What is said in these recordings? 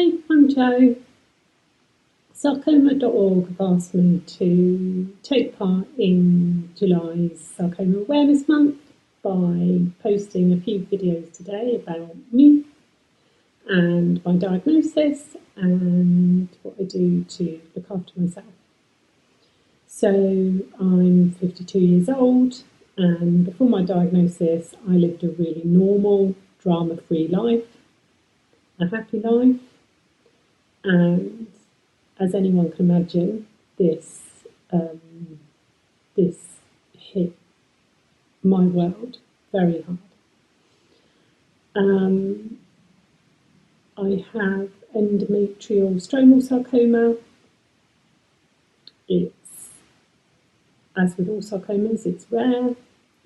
Hi, I'm Jo. Sarcoma.org have asked me to take part in July's Sarcoma Awareness Month by posting a few videos today about me and my diagnosis and what I do to look after myself. So I'm 52 years old, and before my diagnosis I lived a really normal, drama-free life, a happy life, and as anyone can imagine, this hit my world very hard. I have endometrial stromal sarcoma. It's, as with all sarcomas, it's rare.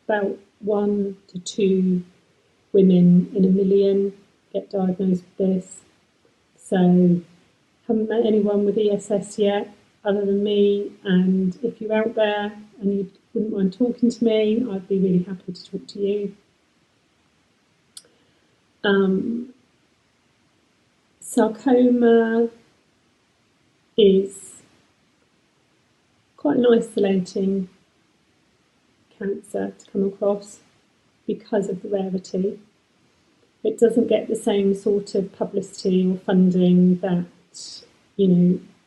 About 1 to 2 women in a million get diagnosed with this. So haven't met anyone with ESS yet other than me, and if you're out there and you wouldn't mind talking to me, I'd be really happy to talk to you. Sarcoma is quite an isolating cancer to come across because of the rarity. It doesn't get the same sort of publicity or funding that,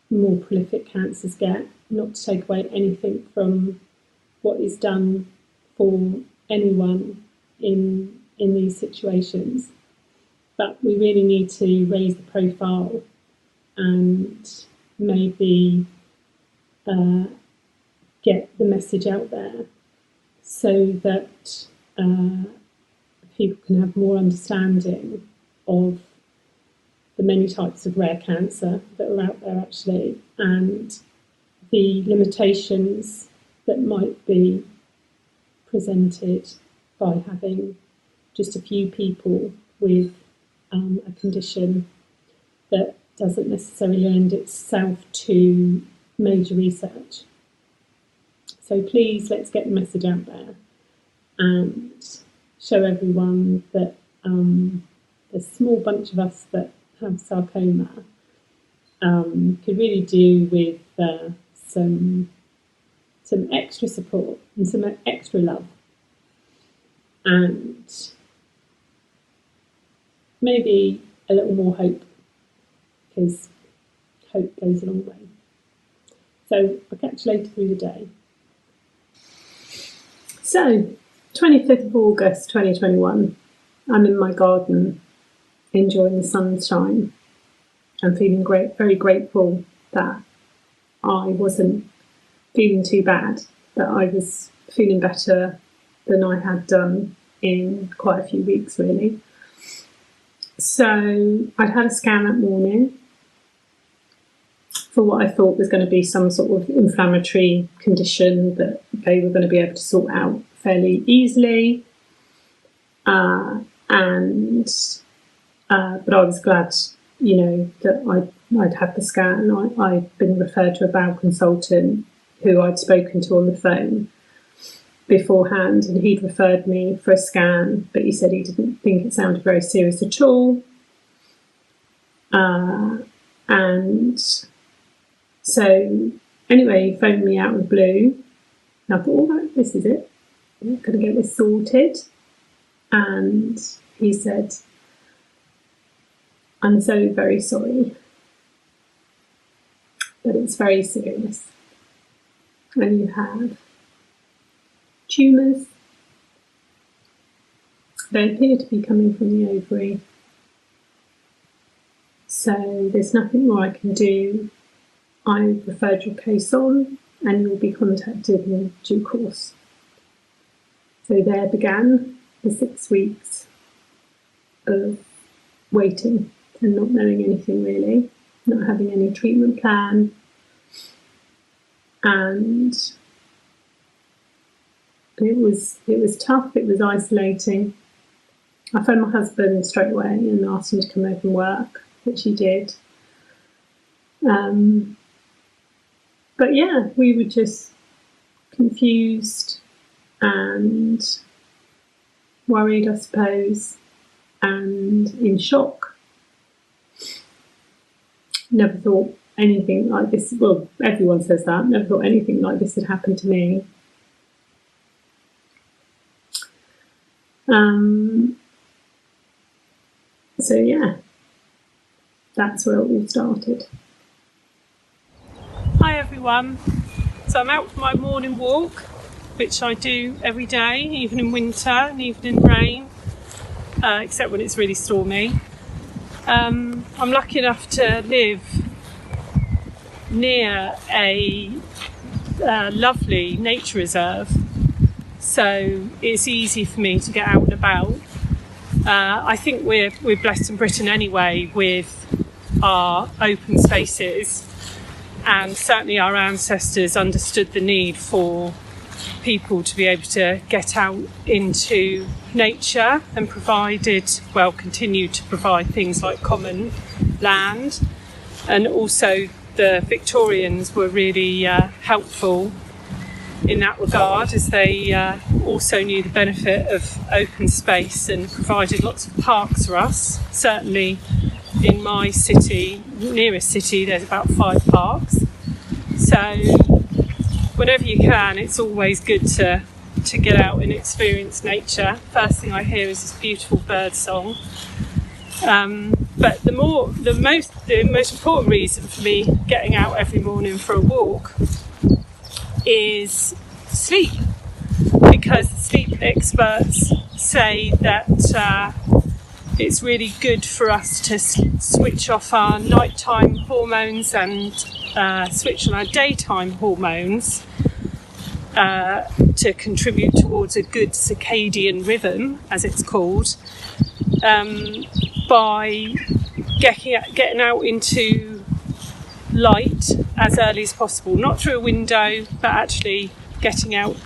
more prolific cancers get. Not to take away anything from what is done for anyone in these situations, but we really need to raise the profile and maybe get the message out there so that people can have more understanding of the many types of rare cancer that are out there actually, and the limitations that might be presented by having just a few people with a condition that doesn't necessarily lend itself to major research. So please, let's get the message out there and show everyone that the small bunch of us that have sarcoma could really do with some extra support and some extra love, and maybe a little more hope, because hope goes a long way. So I'll catch you later through the day. So, 25th of August 2021, I'm in my garden enjoying the sunshine and feeling very grateful that I wasn't feeling too bad, that I was feeling better than I had done in quite a few weeks really. So I'd had a scan that morning for what I thought was going to be some sort of inflammatory condition that they were going to be able to sort out fairly easily. But I was glad, that I'd had the scan. I'd been referred to a bowel consultant who I'd spoken to on the phone beforehand, and he'd referred me for a scan, but he said he didn't think it sounded very serious at all. And so anyway, he phoned me out of the blue, and I thought, all right, this is it. I'm going to get this sorted. And he said, I'm so very sorry, but it's very serious. And you have tumours. They appear to be coming from the ovary. So there's nothing more I can do. I've referred your case on, and you'll be contacted in due course. So there began the 6 weeks of waiting and not knowing anything really, not having any treatment plan. And it was tough, it was isolating. I phoned my husband straight away and asked him to come over and work, which he did. But yeah, we were just confused and worried, I suppose, and in shock. Never thought anything like this, well, everyone says that, never thought anything like this had happened to me. So yeah, that's where it all started. Hi everyone. So I'm out for my morning walk, which I do every day, even in winter and even in rain, except when it's really stormy. I'm lucky enough to live near a lovely nature reserve, so it's easy for me to get out and about. I think we're blessed in Britain anyway with our open spaces, and certainly our ancestors understood the need for people to be able to get out into nature and continue to provide things like common land. And also the Victorians were really helpful in that regard, as they also knew the benefit of open space and provided lots of parks for us. Certainly in my city, nearest city, there's about 5 parks. So whenever you can, it's always good to get out and experience nature. First thing I hear is this beautiful bird song. But the most important reason for me getting out every morning for a walk is sleep, because the sleep experts say that it's really good for us to switch off our nighttime hormones and switch on our daytime hormones to contribute towards a good circadian rhythm, as it's called, by getting out into light as early as possible, not through a window, but actually getting out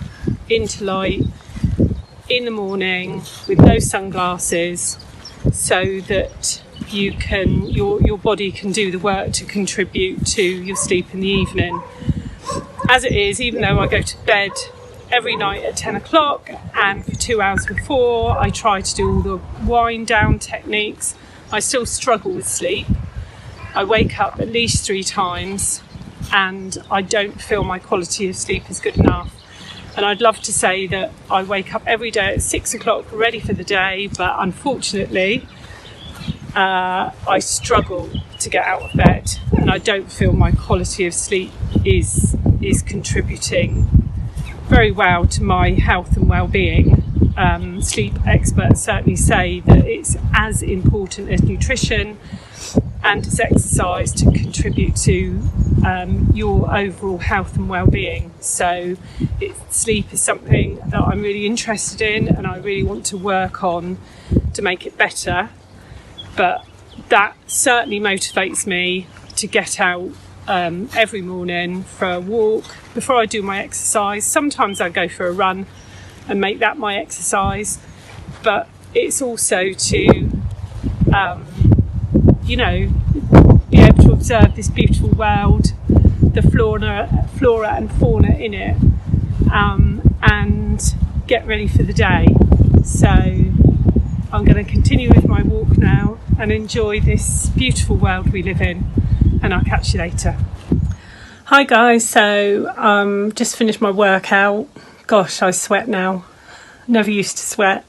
into light in the morning with no sunglasses, so that your body can do the work to contribute to your sleep in the evening. As it is, even though I go to bed every night at 10 o'clock, and for 2 hours before I try to do all the wind down techniques, I still struggle with sleep. I wake up at least 3 times and I don't feel my quality of sleep is good enough. And I'd love to say that I wake up every day at 6 o'clock ready for the day, but unfortunately I struggle to get out of bed, and I don't feel my quality of sleep is contributing very well to my health and well-being. Sleep experts certainly say that it's as important as nutrition and as exercise to contribute to your overall health and well-being. So sleep is something that I'm really interested in, and I really want to work on to make it better. But that certainly motivates me to get out every morning for a walk before I do my exercise. Sometimes I go for a run and make that my exercise, but it's also to be able to observe this beautiful world, the flora and fauna in it, and get ready for the day. So I'm going to continue with my walk now and enjoy this beautiful world we live in, and I'll catch you later. Hi guys, so just finished my workout. Gosh, I sweat now. Never used to sweat,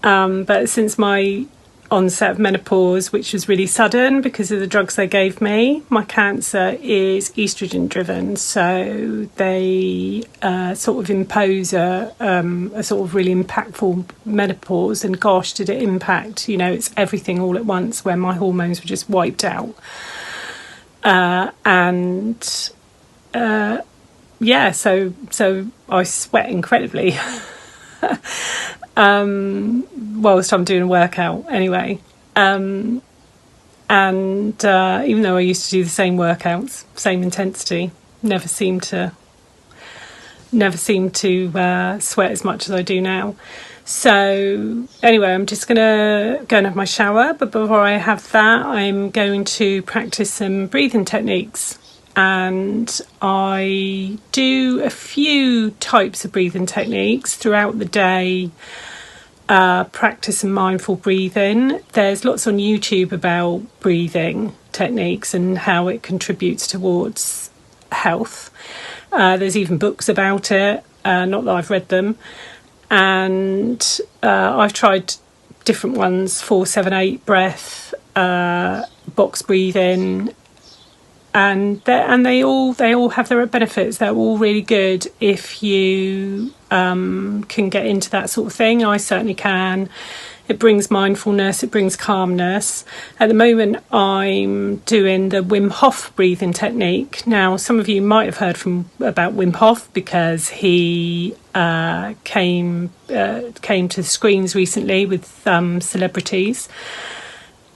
but since my onset of menopause, which was really sudden because of the drugs they gave me, my cancer is estrogen driven, so they sort of impose a sort of really impactful menopause. And gosh, did it impact, it's everything all at once, where my hormones were just wiped out. So I sweat incredibly whilst I'm doing a workout anyway. And even though I used to do the same workouts, same intensity, never seemed to sweat as much as I do now. So anyway, I'm just going to go and have my shower, but before I have that, I'm going to practice some breathing techniques. And I do a few types of breathing techniques throughout the day, practice some mindful breathing. There's lots on YouTube about breathing techniques and how it contributes towards health. There's even books about it, not that I've read them. And I've tried different ones, 4-7-8 breath, box breathing, and they all have their benefits. They're all really good if you can get into that sort of thing. I certainly can. It brings mindfulness, it brings calmness. At the moment, I'm doing the Wim Hof breathing technique. Now, some of you might have heard about Wim Hof because he came to the screens recently with celebrities.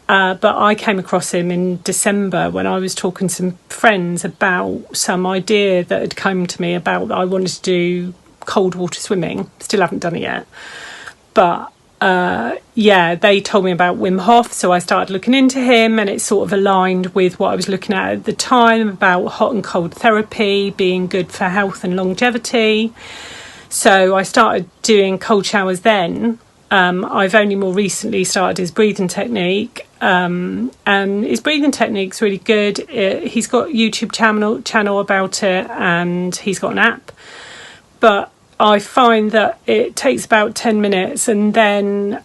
But I came across him in December when I was talking to some friends about some idea that had come to me about I wanted to do cold water swimming. Still haven't done it yet. But they told me about Wim Hof, so I started looking into him, and it sort of aligned with what I was looking at the time about hot and cold therapy being good for health and longevity. So I started doing cold showers then. I've only more recently started his breathing technique, and his breathing technique's really good. He's got a YouTube channel about it, and he's got an app. But I find that it takes about 10 minutes, and then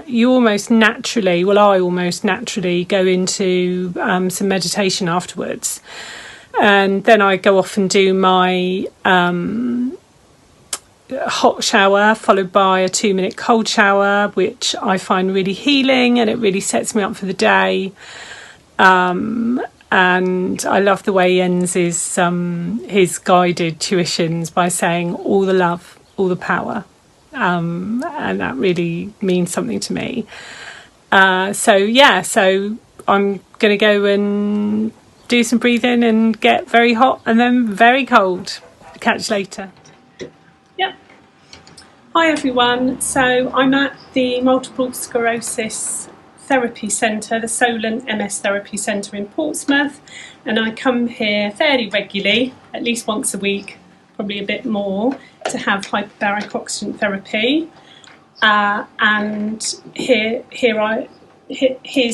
you almost naturally, I almost naturally go into some meditation afterwards. And then I go off and do my hot shower, followed by a 2-minute cold shower, which I find really healing, and it really sets me up for the day. And I love the way he ends his guided tuitions by saying all the love, all the power, and that really means something to me. So I'm going to go and do some breathing and get very hot and then very cold. Catch you later. Yep. Hi everyone. So I'm at the Multiple Sclerosis Therapy Centre, the Solent MS Therapy Centre in Portsmouth, and I come here fairly regularly, at least once a week, probably a bit more, to have hyperbaric oxygen therapy. And here's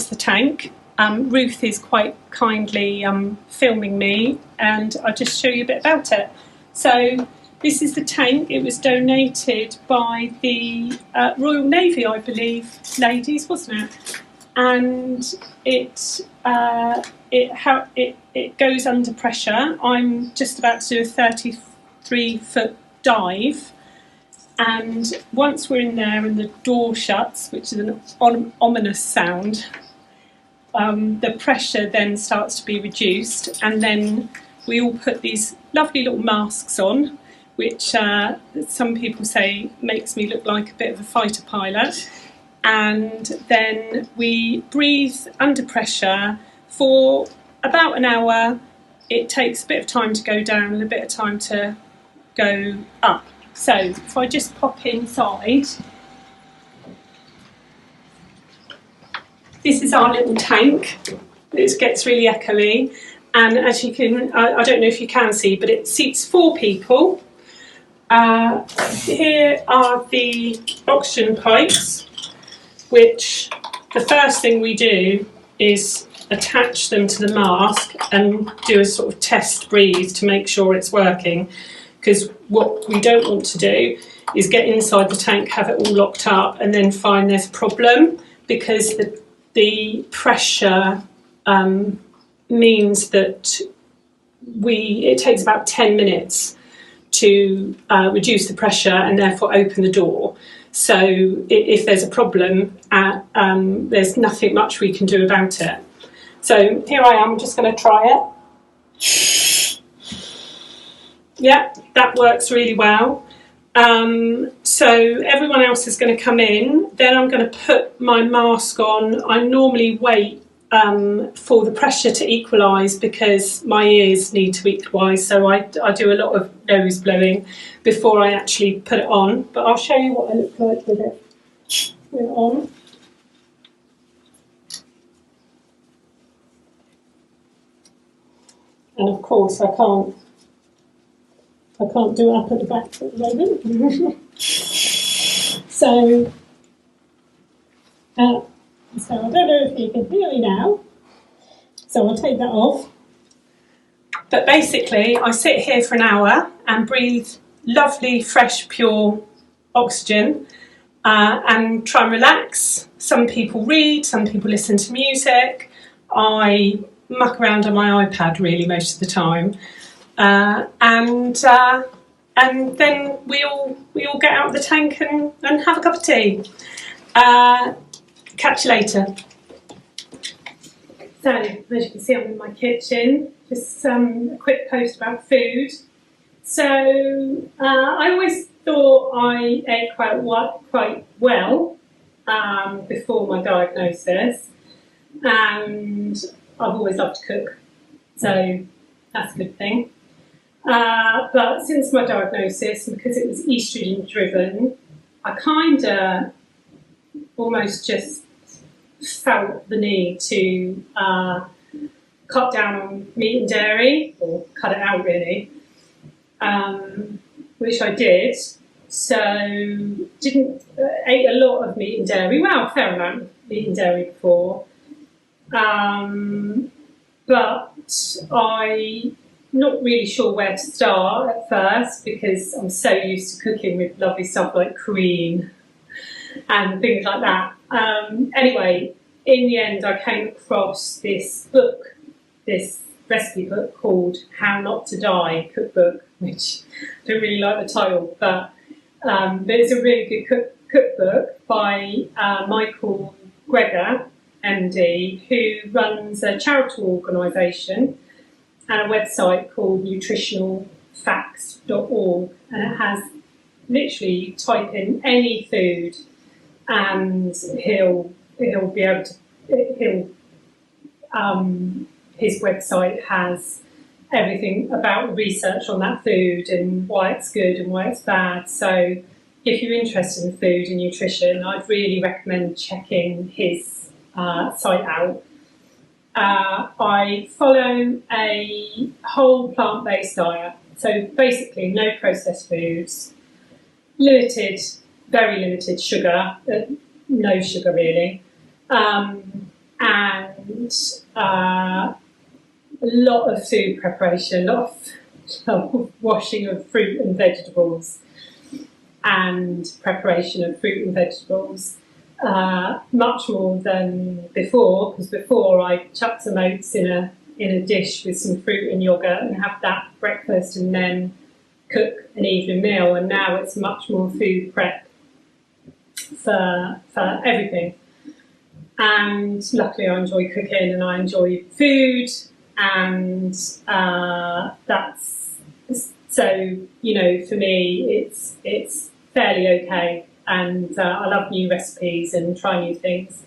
the tank. Ruth is quite kindly filming me, and I'll just show you a bit about it. So this is the tank. It was donated by the Royal Navy, I believe, ladies, wasn't it? And it goes under pressure. I'm just about to do a 33-foot dive, and once we're in there and the door shuts, which is an ominous sound, the pressure then starts to be reduced, and then we all put these lovely little masks on, which some people say makes me look like a bit of a fighter pilot. And then we breathe under pressure for about an hour. It takes a bit of time to go down and a bit of time to go up. So if I just pop inside, this is our little tank. It gets really echoey, and as you can, I don't know if you can see, but it seats 4 people. Here are the oxygen pipes, which the first thing we do is attach them to the mask and do a sort of test breathe to make sure it's working, because what we don't want to do is get inside the tank, have it all locked up, and then find there's a problem, because the pressure means that it takes about 10 minutes to reduce the pressure and therefore open the door. So if there's a problem, there's nothing much we can do about it. So here I am, just going to try it. Yeah, that works really well. So everyone else is going to come in. Then I'm going to put my mask on. I normally wait for the pressure to equalise, because my ears need to equalise, so I do a lot of nose blowing before I actually put it on. But I'll show you what I look like with it on. And of course I can't do it up at the back at the moment. So I don't know if you can hear me now. So I'll take that off. But basically, I sit here for an hour and breathe lovely, fresh, pure oxygen and try and relax. Some people read, some people listen to music. I muck around on my iPad really most of the time. And then we all get out of the tank and have a cup of tea. Catch you later. So, as you can see, I'm in my kitchen. Just a quick post about food. So, I always thought I ate quite well before my diagnosis, and I've always loved to cook, so that's a good thing. But since my diagnosis, because it was estrogen driven, I kind of almost just felt the need to cut down on meat and dairy, or cut it out really, which I did. So ate a lot of meat and dairy, well, a fair amount of meat and dairy before, but I'm not really sure where to start at first, because I'm so used to cooking with lovely stuff like cream and things like that. Anyway, in the end, I came across this book, this recipe book called How Not to Die Cookbook, which I don't really like the title, but it's a really good cookbook by Michael Greger, MD, who runs a charitable organisation and a website called nutritionalfacts.org, and it has literally, you type in any food and he'll be able to, his website has everything about the research on that food and why it's good and why it's bad. So if you're interested in food and nutrition, I'd really recommend checking his site out. I follow a whole plant-based diet, so basically no processed foods, very limited sugar, no sugar really, and a lot of food preparation, a lot of washing of fruit and vegetables and preparation of fruit and vegetables, much more than before, because before I chuck some oats in a dish with some fruit and yogurt and have that breakfast and then cook an evening meal, and now it's much more food prep for everything. And luckily I enjoy cooking and I enjoy food, and that's, so, you know, for me it's fairly okay, and I love new recipes and try new things,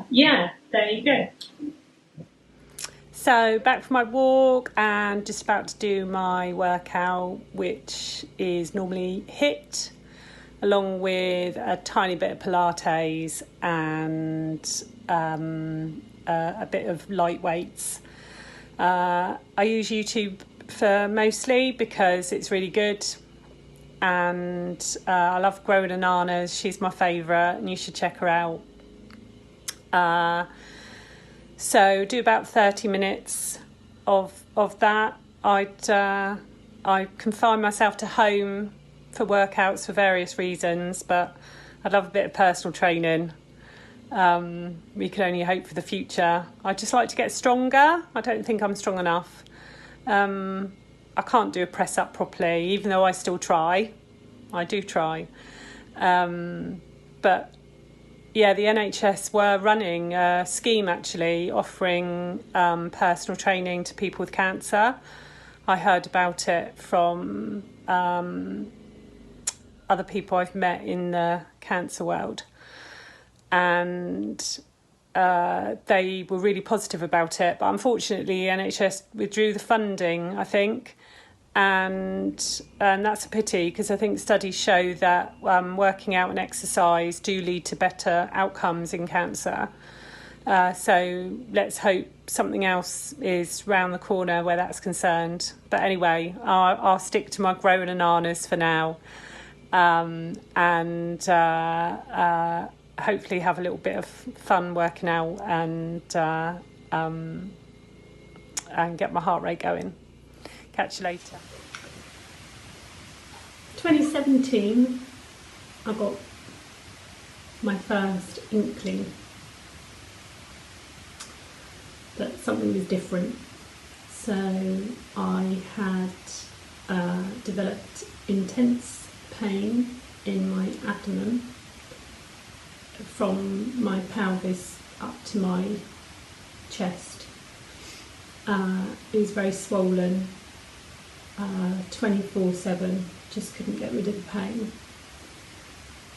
yeah, there you go. So back from my walk and just about to do my workout, which is normally HIIT, along with a tiny bit of Pilates and a bit of light weights. I use YouTube for mostly because it's really good, and I love Growing Bananas. She's my favourite and you should check her out. So do about 30 minutes of that. I confine myself to home for workouts for various reasons, but I love a bit of personal training. We can only hope for the future. I just like to get stronger. I don't think I'm strong enough. I can't do a press up properly, even though I still try. I do try. But yeah, the NHS were running a scheme actually offering personal training to people with cancer. I heard about it from other people I've met in the cancer world, and they were really positive about it. But unfortunately, NHS withdrew the funding, I think, and that's a pity, because I think studies show that working out and exercise do lead to better outcomes in cancer. So let's hope something else is round the corner where that's concerned. But anyway, I'll stick to my Growing Bananas for now. hopefully have a little bit of fun working out and get my heart rate going. Catch you later. 2017, I got my first inkling that something was different. So I had developed intense pain in my abdomen from my pelvis up to my chest. It was very swollen, 24/7, just couldn't get rid of the pain.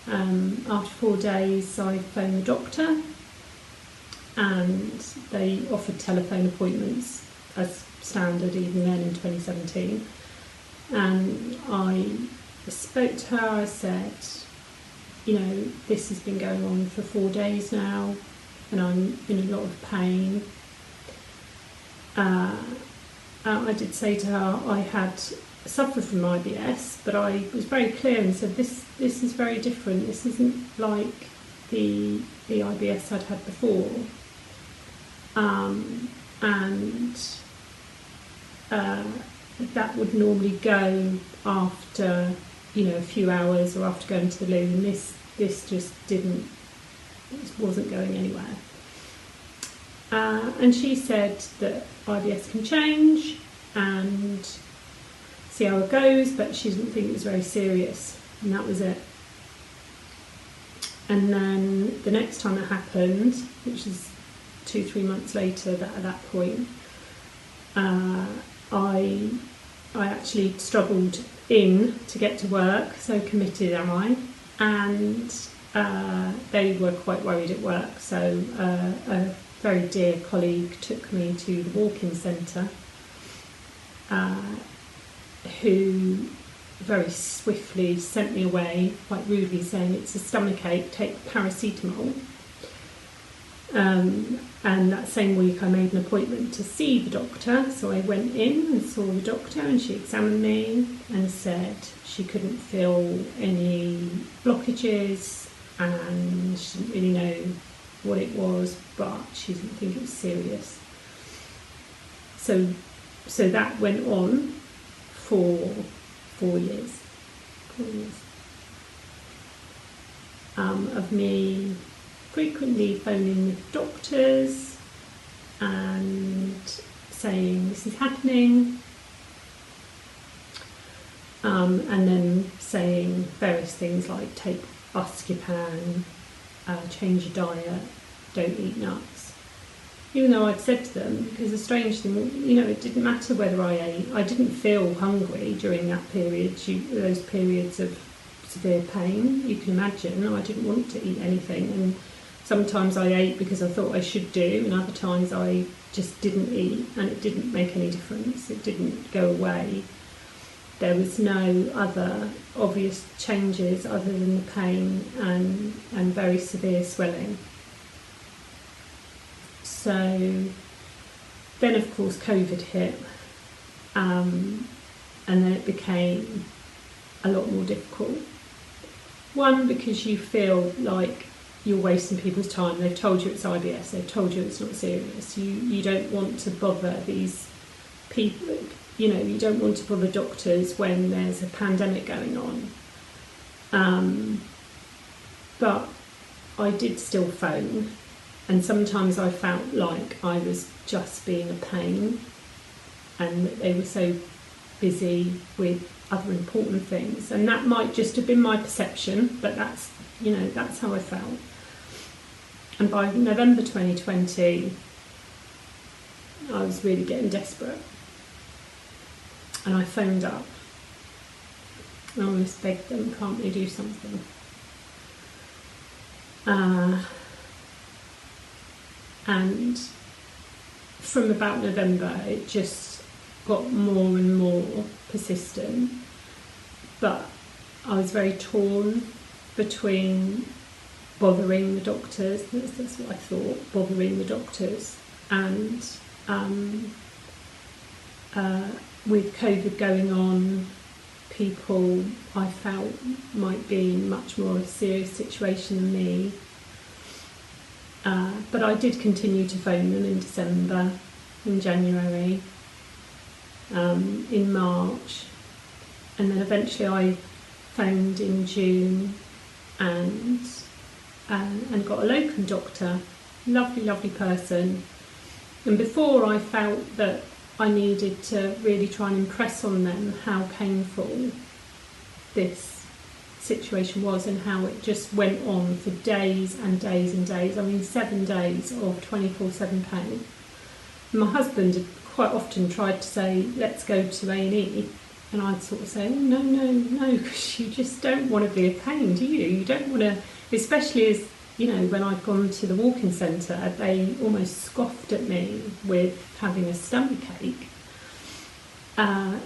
After 4 days I phoned the doctor and they offered telephone appointments as standard even then in 2017, and I spoke to her. I said, you know, this has been going on for 4 days now and I'm in a lot of pain. I did say to her I had suffered from IBS, but I was very clear and said this is very different. This isn't like the IBS I'd had before. And that would normally go after, you know, a few hours or after going to the loo, and this just wasn't going anywhere. And she said that IBS can change and see how it goes, but she didn't think it was very serious, and that was it. And then the next time it happened, which is 2-3 months later, at that point, I actually struggled to get to work, so committed am I, and they were quite worried at work, so a very dear colleague took me to the walk-in centre, who very swiftly sent me away, quite rudely saying, it's a stomach ache, take paracetamol. And that same week I made an appointment to see the doctor, so I went in and saw the doctor, and she examined me and said she couldn't feel any blockages and she didn't really know what it was, but she didn't think it was serious. So that went on for 4 years. 4 years. Of me frequently phoning the doctors and saying this is happening, and then saying various things like take buscopan, change your diet, don't eat nuts. Even though I'd said to them, because the strange thing, you know, it didn't matter whether I ate. I didn't feel hungry during that period, those periods of severe pain. You can imagine, I didn't want to eat anything, and sometimes I ate because I thought I should do, and other times I just didn't eat, and it didn't make any difference. It didn't go away. There was no other obvious changes other than the pain and very severe swelling. So then, of course, COVID hit, and then it became a lot more difficult. One, because you feel like you're wasting people's time. They've told you it's IBS, they've told you it's not serious. You don't want to bother these people, you know, you don't want to bother doctors when there's a pandemic going on. But I did still phone, and sometimes I felt like I was just being a pain and that they were so busy with other important things, and that might just have been my perception, but that's, you know, that's how I felt. And by November 2020 I was really getting desperate, and I phoned up and I almost begged them, can't we do something? And from about November it just got more and more persistent, but I was very torn between bothering the doctors, that's what I thought, bothering the doctors, and with COVID going on, people I felt might be in much more of a serious situation than me But I did continue to phone them in December, in January, in March, and then eventually I phoned in June and got a locum doctor, lovely person. And before I felt that I needed to really try and impress on them how painful this situation was and how it just went on for days and days and days. I mean, 7 days of 24/7 pain. My husband had quite often tried to say, let's go to A&E, and I'd sort of say, oh, no, because you just don't want to be a pain, do you? You don't want to, especially as, you know, when I'd gone to the walk-in centre, they almost scoffed at me with having a stomachache.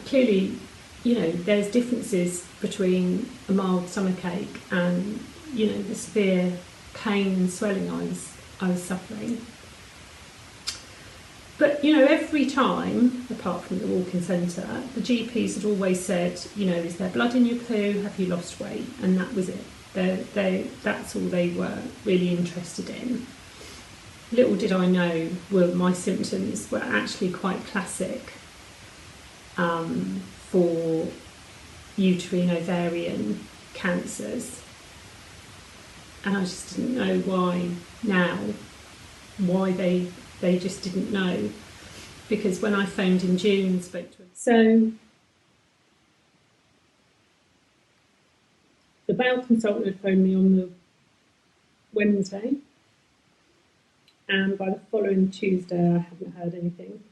Clearly, you know, there's differences between a mild stomachache and, you know, the severe pain and swelling I was suffering. But, you know, every time, apart from the walk-in centre, the GPs had always said, you know, is there blood in your poo? Have you lost weight? And that was it. That's all they were really interested in. Little did I know my symptoms were actually quite classic for uterine ovarian cancers. And I just didn't know why they just didn't know. Because when I phoned in June and spoke to him. So the bowel consultant had phoned me on the Wednesday, and by the following Tuesday I hadn't heard anything.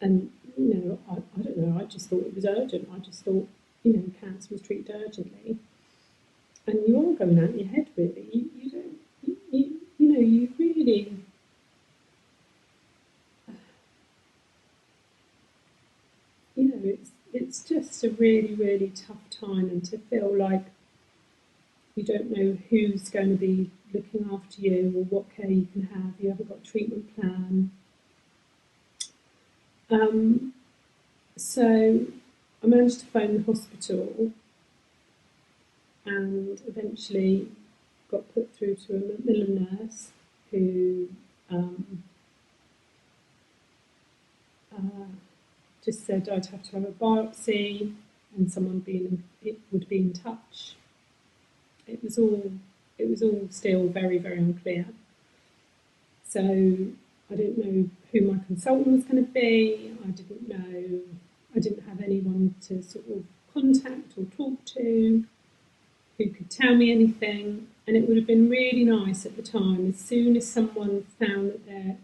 And, you know, I don't know, I just thought it was urgent. I just thought, you know, cancer was treated urgently. And you are going out of your head, really. You don't, you know, you really... You know, it's just a really, really tough time, and to feel like you don't know who's going to be looking after you or what care you can have. You haven't got a treatment plan. So I managed to phone the hospital and eventually got put through to a Macmillan nurse who just said I'd have to have a biopsy and someone would be in touch. It was all still very, very unclear. So I didn't know who my consultant was going to be. I didn't have anyone to sort of contact or talk to who could tell me anything. And it would have been really nice at the time, as soon as someone found that there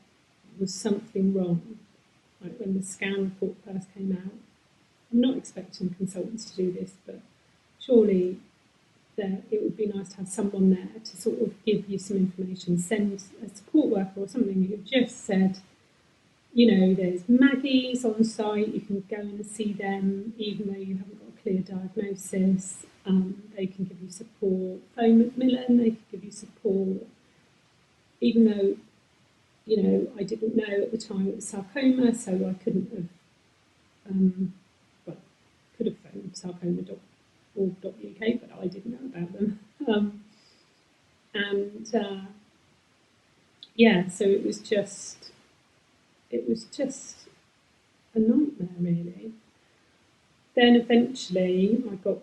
was something wrong, like when the scan report first came out. I'm not expecting consultants to do this, but surely it would be nice to have someone there to sort of give you some information, send a support worker or something who just said, you know, there's Maggies on site, you can go and see them even though you haven't got a clear diagnosis. They can give you support. Phone Macmillan, they can give you support. Even though, you know, I didn't know at the time it was sarcoma, so I couldn't have, could have phoned sarcoma.org.uk, but I didn't know about them. Yeah, so it was just a nightmare, really. Then eventually I got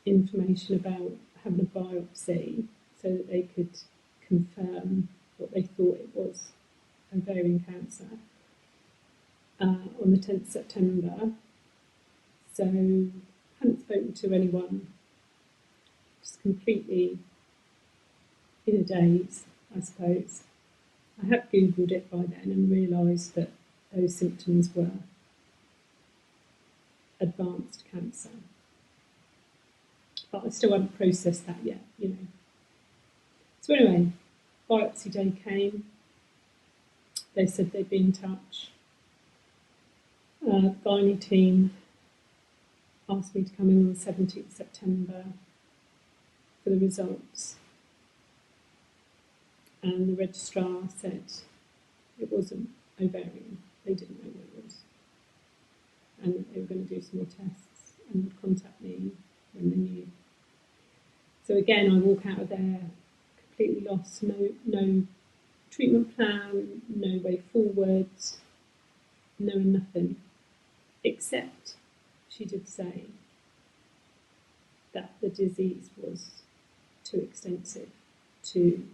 information about having a biopsy so that they could confirm what they thought it was, ovarian cancer, on the 10th September. So I hadn't spoken to anyone, just completely in a daze, I suppose. I had Googled it by then and realised that those symptoms were advanced cancer. But I still haven't processed that yet, you know. So anyway, biopsy day came. They said they'd be in touch. The gynae team asked me to come in on the 17th September for the results. And the registrar said it wasn't ovarian. They didn't know what it was. And that they were going to do some more tests and would contact me when they knew. So again, I walk out of there completely lost, no treatment plan, no way forward, knowing nothing, except she did say that the disease was too extensive to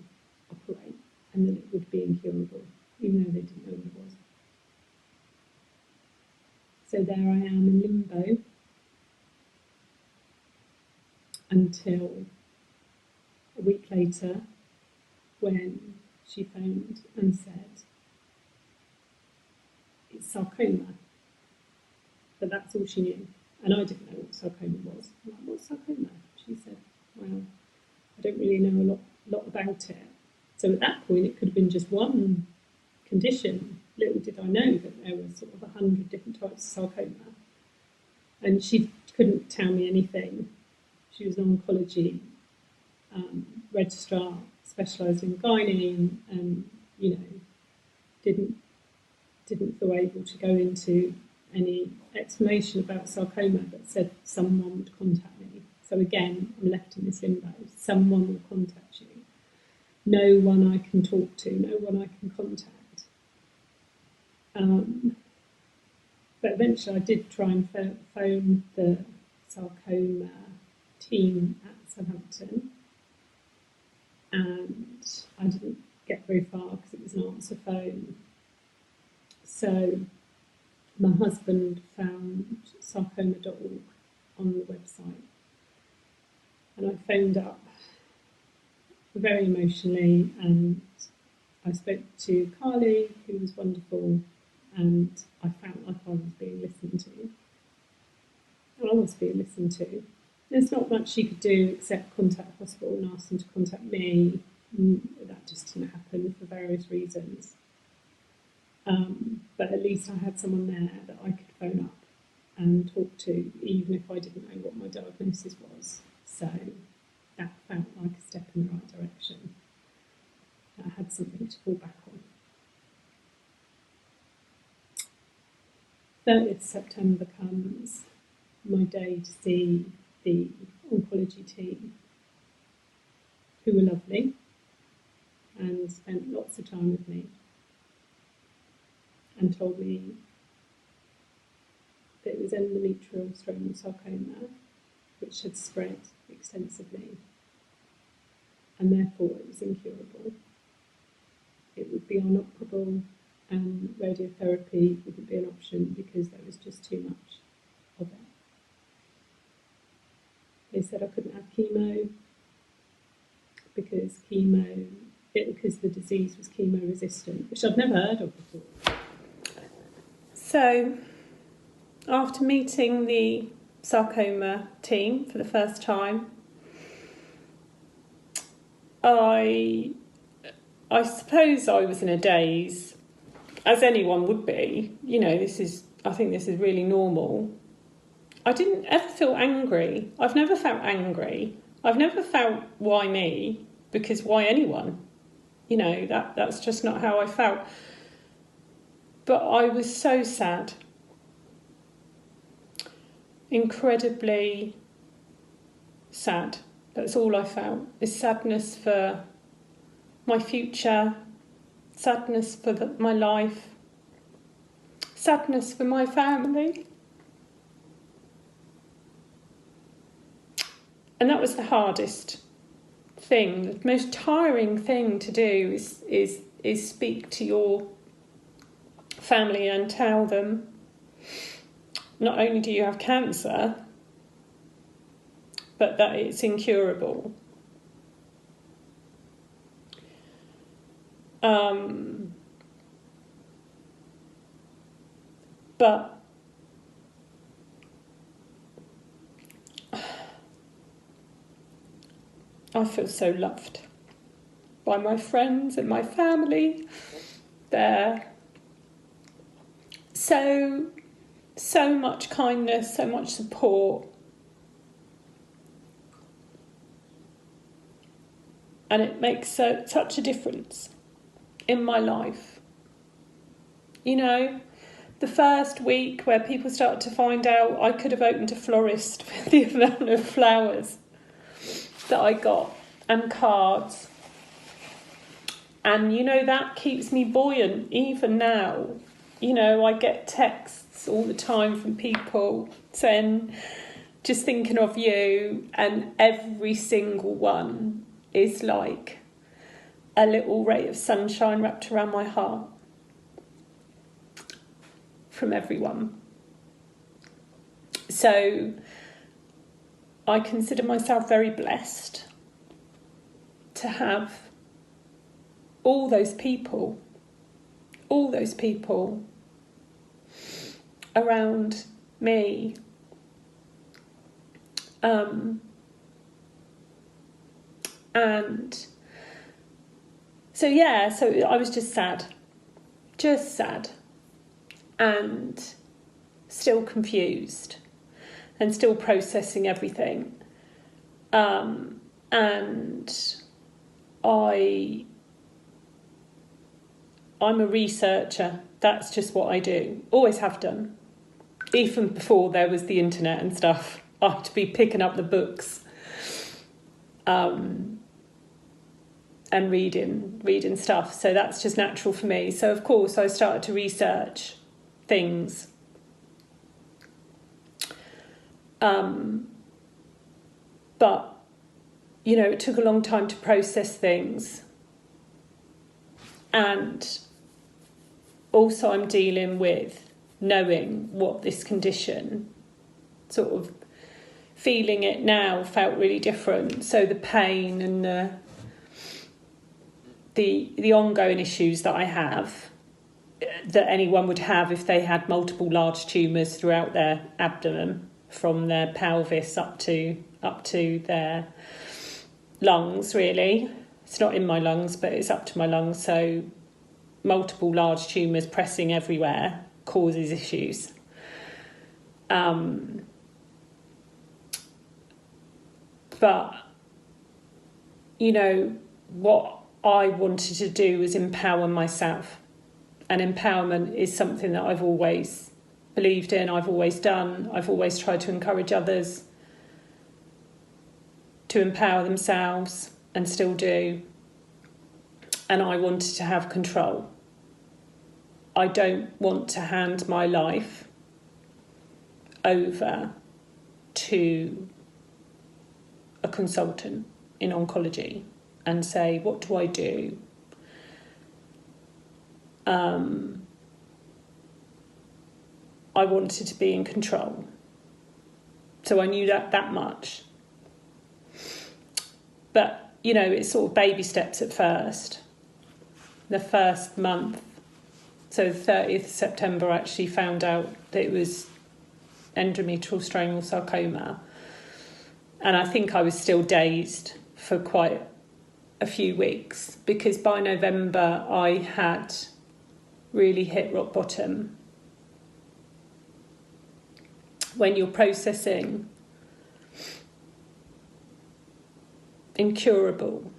operate and that it would be incurable, even though they didn't know what it was. So there I am in limbo until a week later, when she phoned and said, it's sarcoma. But that's all she knew. And I didn't know what sarcoma was. I'm like, what's sarcoma? She said, well, I don't really know a lot about it. So at that point, it could have been just one condition. Little did I know that there were sort of 100 different types of sarcoma. And she couldn't tell me anything. She was an oncology registrar, specialised in gynae, and didn't feel able to go into any explanation about sarcoma, but said someone would contact me. So again, I'm left in this limbo. Someone will contact you. No one I can talk to, no one I can contact. But eventually I did try and phone the sarcoma team at Southampton, and I didn't get very far because it was an answer phone. So my husband found sarcoma.org on the website, and I phoned up very emotionally, and I spoke to Carly, who was wonderful, and I felt like I was being listened to. And I was being listened to. There's not much she could do except contact the hospital and ask them to contact me. That just didn't happen for various reasons. But at least I had someone there that I could phone up and talk to, even if I didn't know what my diagnosis was. So that felt like a step in the right direction. I had something to fall back on. 30th September comes, my day to see the oncology team, who were lovely and spent lots of time with me, and told me that it was endometrial stromal sarcoma, which had spread extensively, and therefore it was incurable. It would be unoperable, and radiotherapy wouldn't be an option because there was just too much of it. They said I couldn't have chemo because the disease was chemo resistant, which I'd never heard of before. So, after meeting the sarcoma team for the first time, I suppose I was in a daze, as anyone would be. I think this is really normal. I didn't ever feel angry. I've never felt angry. I've never felt, why me? Because why anyone? That's just not how I felt. But I was so sad. Incredibly sad. That's all I felt, is sadness for my future, sadness for my life, sadness for my family. And that was the hardest thing. The most tiring thing to do is speak to your family and tell them, not only do you have cancer, but that it's incurable. But I feel so loved by my friends and my family. They're so much kindness, so much support. And it makes such a difference in my life. The first week where people started to find out, I could have opened a florist with the amount of flowers that I got and cards. And, you know, that keeps me buoyant even now. You know, I get texts all the time from people saying, just thinking of you, and every single one is like a little ray of sunshine wrapped around my heart from everyone. So I consider myself very blessed to have all those people around me. And so, yeah, so I was just sad, and still confused and still processing everything. And I'm a researcher. That's just what I do. Always have done. Even before there was the internet and stuff, I'd be picking up the books and reading stuff. So that's just natural for me. So, of course, I started to research things. But, you know, it took a long time to process things. And also I'm dealing with knowing what this condition, sort of feeling it now, felt really different. So the pain and the ongoing issues that I have, that anyone would have if they had multiple large tumours throughout their abdomen, from their pelvis up to their lungs, really. It's not in my lungs, but it's up to my lungs. So multiple large tumours pressing everywhere causes issues. But, you know, what I wanted to do was empower myself. And empowerment is something that I've always believed in, I've always done. I've always tried to encourage others to empower themselves, and still do. And I wanted to have control. I don't want to hand my life over to a consultant in oncology and say, what do I do? I wanted to be in control. So I knew that much. But, you know, it's sort of baby steps at first. The first month, so the 30th of September, I actually found out that it was endometrial stromal sarcoma. And I think I was still dazed for quite a few weeks, because by November I had really hit rock bottom. When you're processing incurable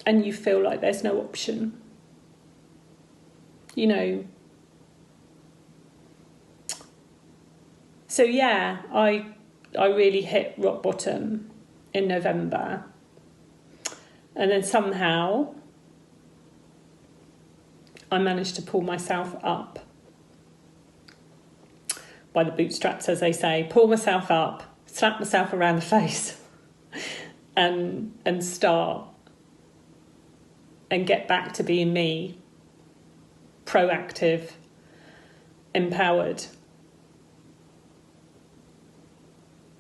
and you feel like there's no option, you know. So yeah, I really hit rock bottom in November, and then somehow I managed to pull myself up by the bootstraps, as they say, pull myself up, slap myself around the face and start and get back to being me, proactive, empowered.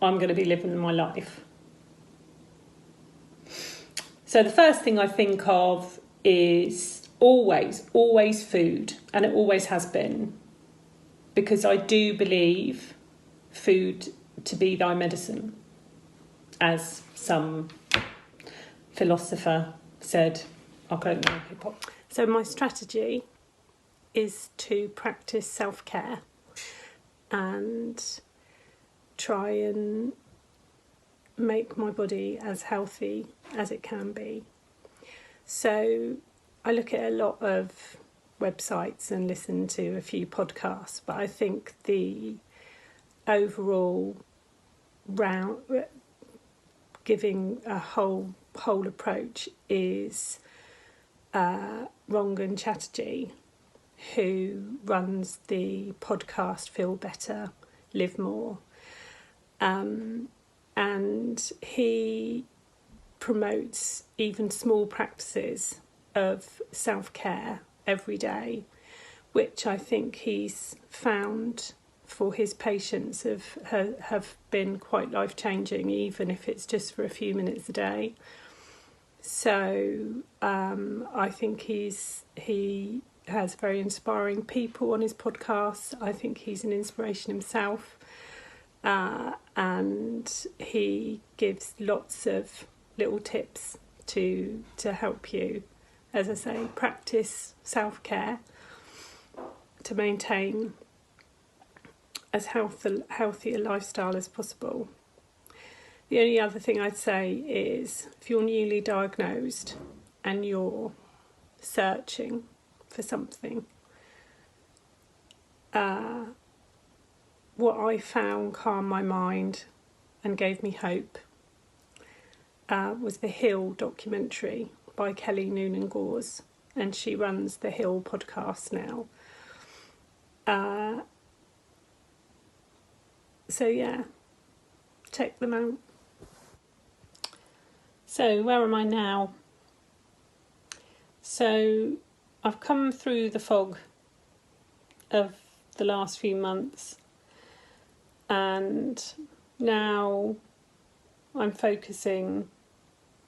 I'm going to be living my life. So the first thing I think of is always food, and it always has been, because I do believe food to be thy medicine, as some philosopher said. I don't know hip-hop. So my strategy is to practice self-care and try and make my body as healthy as it can be. So I look at a lot of websites and listen to a few podcasts, but I think the overall giving a whole approach is Rangan Chatterjee, who runs the podcast Feel Better, Live More. And he promotes even small practices of self-care every day, which I think he's found for his patients have been quite life-changing, even if it's just for a few minutes a day. So I think he has very inspiring people on his podcast. I think he's an inspiration himself, and he gives lots of little tips to help you, as I say, practice self-care to maintain as healthy a lifestyle as possible. The only other thing I'd say is, if you're newly diagnosed and you're searching for something, what I found calmed my mind and gave me hope was the Hill documentary by Kelly Noonan-Gores, and she runs the Hill podcast now. So yeah, check them out. So where am I now? So I've come through the fog of the last few months, and now I'm focusing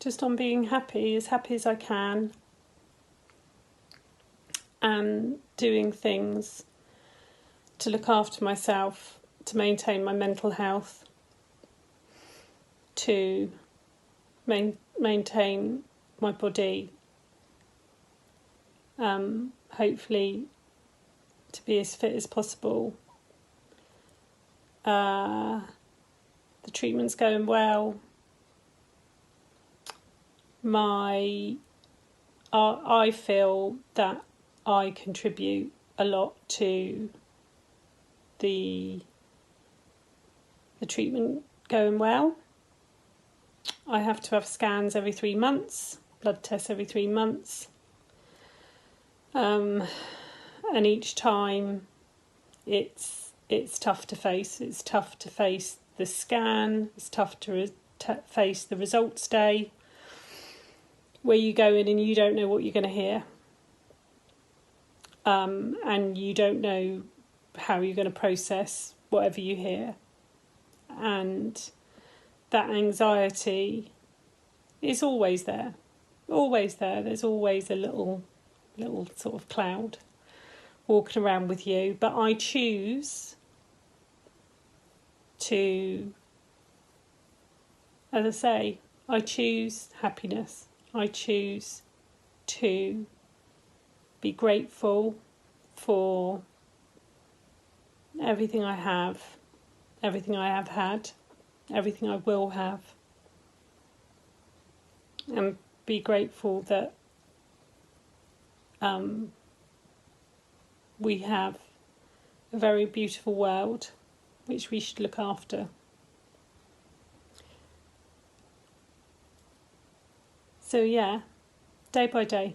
just on being happy as I can, and doing things to look after myself, to maintain my mental health, to maintain my body, hopefully to be as fit as possible. The treatment's going well. I feel that I contribute a lot to the treatment going well. I have to have scans every 3 months, blood tests every 3 months, and each time it's tough to face. It's tough to face the scan. It's tough to face the results day, where you go in and you don't know what you're going to hear, and you don't know how you're going to process whatever you hear, and that anxiety is always there. There's always a little sort of cloud walking around with you, but I choose to, as I say, I choose happiness. I choose to be grateful for everything I have, everything I have had, everything I will have, and be grateful that we have a very beautiful world which we should look after. So yeah, day by day.